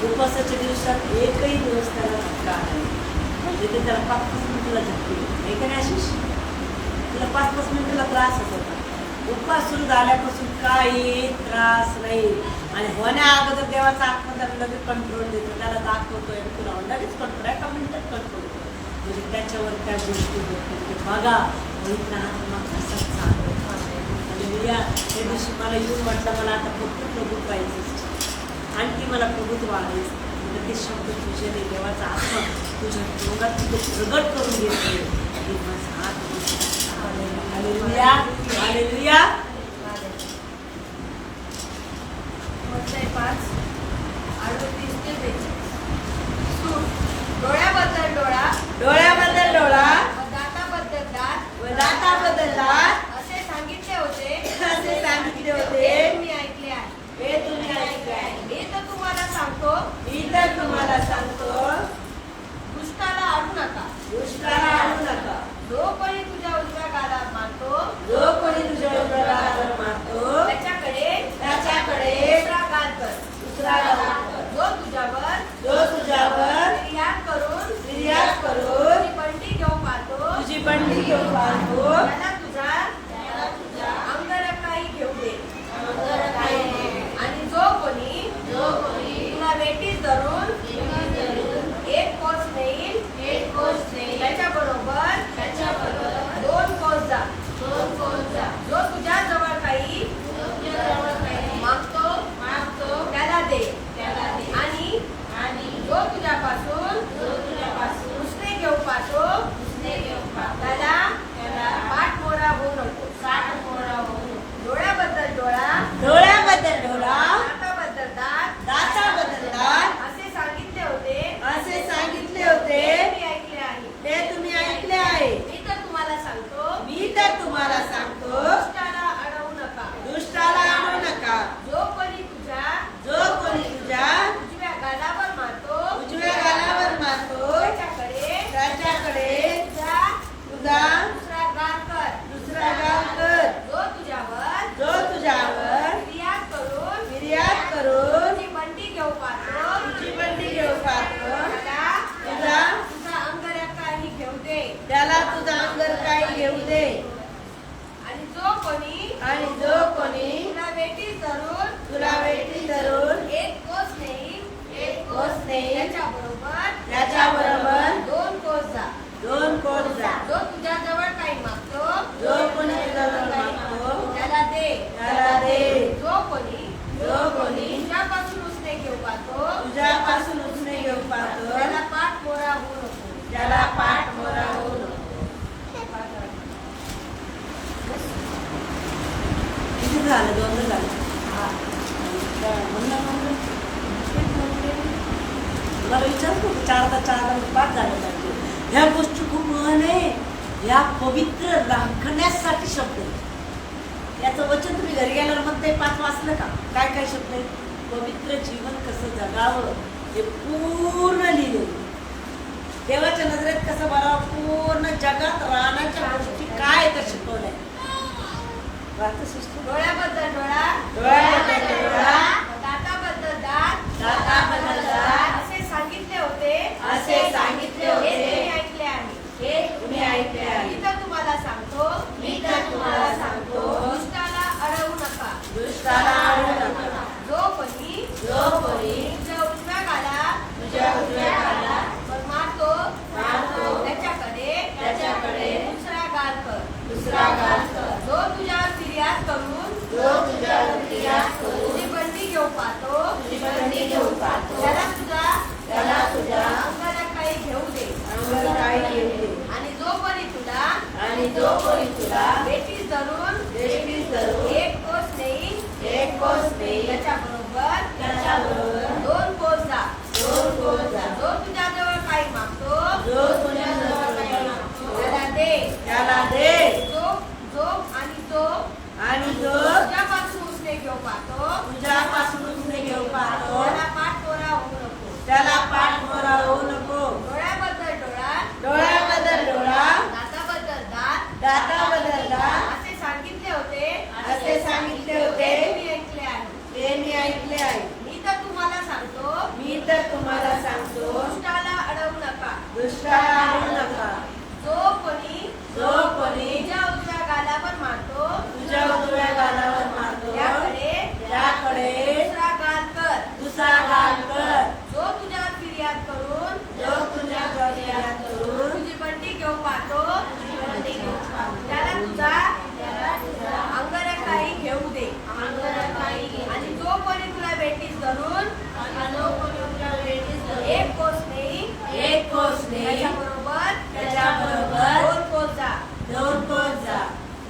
S2: उपवासाच्या दिवसात एकही दिवस त्याला धक्का आहे म्हणजे ते त्याला 5-5 मिनिटाला झटके नाही का नाही आशिष? तुला 5-5 मिनिटाला त्रासच होता. उपवास सुरू झाल्यापासून काही त्रास नाही आणि होण्या अगोदर देवाचा आत्मा त्याला लगेच कंट्रोल देतो. त्याला दाखवतोय तुला लगेच कंट्रोल आहे का मिनिटात कंट्रोल होतो. म्हणजे त्याच्यावर त्या गोष्टी होते बघा. पवित्र आत्मा कसा चालतो. हालेलुया. त्या दिवशी मला येऊन म्हटलं मला आता फक्त प्रभू पाहिजे आणखी मला प्रभुत्व आलेच. म्हणजे ते शब्द तुझे देवाचा आत्मा तुझ्या तोंडात तुझं प्रगट करून घेतोय. माझा हात हालेलुया. हालेलुया.
S1: मत्तई 5:38-42. डोळ्याबद्दल डोळा,
S2: डोळ्याबद्दल डोळा
S1: व दाताबद्दल दात,
S2: व दाताबद्दल दात
S1: असे सांगितले होते.
S2: असे सांगितले होते.
S1: हे तुम्ही ऐकले आहे.
S2: हे तुम्ही ऐकले आहे.
S1: मी तर तुम्हाला सांगतो,
S2: मी तर तुम्हाला सांगतो
S1: दुष्टाला आणू नका.
S2: दुष्टाला आणू नका.
S1: जो कोणी तुझ्या उजव्या गालात मारतो,
S2: जो कोणी तुझ्या उजव्या गालावर मारतो
S1: त्याच्याकडे
S2: दुसरा
S1: गाल कर.
S2: गाल कर.
S1: जो तुझ्यावर
S2: निर्यात करून
S1: तुझी बंडी घेऊन पाहतो,
S2: तुझी बंडी घेऊन पाहतो
S1: त्याला तुझा अंगरखाई घेऊ दे. आणि जो कोणी तुला वेटीत धरून एक कोस नेईल, त्याच्याबरोबर 2 कोस जा. जो तुझ्या जवळ काही मागतो त्याला दे. आणि जो तुझ्यापासून उसने घेऊ पाहतो त्याला पाठमोरा होऊ नको. डोळ्याबद्दल डोळा,
S2: डोळ्याबद्दल डोळा
S1: दाताबद्दल दात,
S2: दाताबद्दल दात
S1: असे सांगितले होते.
S2: असे सांगितले होते.
S1: हे मी ऐकले आहे.
S2: ते तुम्ही ऐकले आहे.
S1: मी तर तुम्हाला सांगतो,
S2: तुम्हाला सांगतो
S1: दुष्टाला अडवू नका.
S2: दुष्टाला आणू नका.
S1: जो कोणी तुझ्या उजव्या गालावर मारतो,
S2: त्याच्याकडे
S1: तुझा
S2: दुसरा गाल कर.
S1: जो तुझ्यावर
S2: निर्यात करून
S1: तुझी बंडी घेऊ पाहतो,
S2: तुझा
S1: तुझा अंगरखाही घेऊ दे.
S2: त्याला तुझा अंगर काही घेऊ दे.
S1: आणि जो कोणी तुला वेटीत धरून एक कोस नेईल, त्याच्याबरोबर 2 कोस जा.
S2: 2 कोस जा.
S1: जो तुझ्या जवळ काही मागतो
S2: जो कोणी तुझ्याजवळ मागतो
S1: त्याला दे. जो कोणी तुझ्यापासून उसने घेऊ पाहतो
S2: तुझ्यापासून उसने घेऊ पाहतो
S1: त्याला पाठमोरा होऊ नको.
S2: त्याला पाठमोरा होऊ नको. किती झालं? 2 झालं. मला विचारतो 4 झाले पाहिजे. ह्या गोष्टी खूप महन आहे. या पवित्र राखण्यासाठी शब्द आहे. याचं वचन तुम्ही घरी गेल्यावर मग ते 5 वाचलं का? काय काय शब्द आहे? पवित्र जीवन कसं जगावं हे पूर्ण लिहिलं. देवाच्या नजरेत कसं बघावं पूर्ण जगात राहण्याच्या गोष्टी काय तर शिकवलंय. वाचा सिस्टर.
S1: डोळ्याबद्दल डोळा,
S2: डोळ्याबद्दल डोळा,
S1: दाताबद्दल दात,
S2: दाताबद्दल दात,
S1: असे सांगितले होते,
S2: असे सांगितले होते.
S1: हे तुम्ही ऐकले आहे.
S2: हे तुम्ही ऐकले आहे.
S1: मी तर तुम्हाला सांगतो, दुष्टाला अडवू नका.
S2: दुष्टाला अडवू नका.
S1: जो कोणी तुझ्या उजव्या गाला मारतो, त्याच्याकडे दुसरा गाल कर. जो तुझ्यावर फिर्याद करून तुझी बंडी घेऊ पाहतो, त्याला तुझ्या अंगाला काही घेऊ दे. आणि जो कोणी तुला बेटीस धरून एक कोस नेई, त्याच्याबरोबर दोन कोस जा. जो तुझ्याजवळ काही मागतो, त्याला दे. जो
S2: आणि जो
S1: तुझ्यापासून उसने घेऊ पाहतो,
S2: तुझ्यापासून उसने घेऊ पाहतो,
S1: त्याला पाठमोरा होऊ नको.
S2: त्याला पाठमोरा होऊ नको.
S1: डोळ्याबद्दल डोळा,
S2: डोळ्याबद्दल डोळा,
S1: दाताबद्दल दात,
S2: दाताबद्दल दात,
S1: असे सांगितले होते,
S2: असे सांगितले होते.
S1: ते मी ऐकले आहे.
S2: ते मी ऐकले आहे.
S1: मी तर तुम्हाला सांगतो, दुष्टाला अडवू नका.
S2: दुष्टाला अडवू नका.
S1: जो कोणी तुझ्या उजव्या गालावर मारतो,
S2: तुझ्या उजव्या गालावर मारतो, त्याकडे दुसरा गाल कर.
S1: जो तुझ्यावर फिर्याद करून तुझी बंडी घेऊ पाहतो, त्याला तुझा अंगरखाई घेऊ दे. आणि जो कोणी तुला बेटीस धरून एक कोस नेई, त्याच्याबरोबर दोन कोस जा.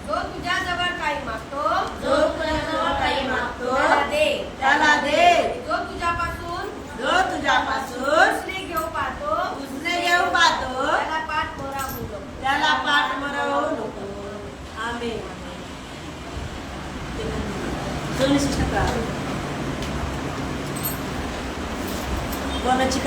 S1: जो तुझ्याजवळ काही मागतो, त्याला दे. जो तुझ्यापासून उसने घेऊ पाहतो, त्याला पाठमोरा होऊ नको.
S2: त्याला पाठमोरा होऊ नको. आमेन. सोनी सिस्टर का कोणाची काय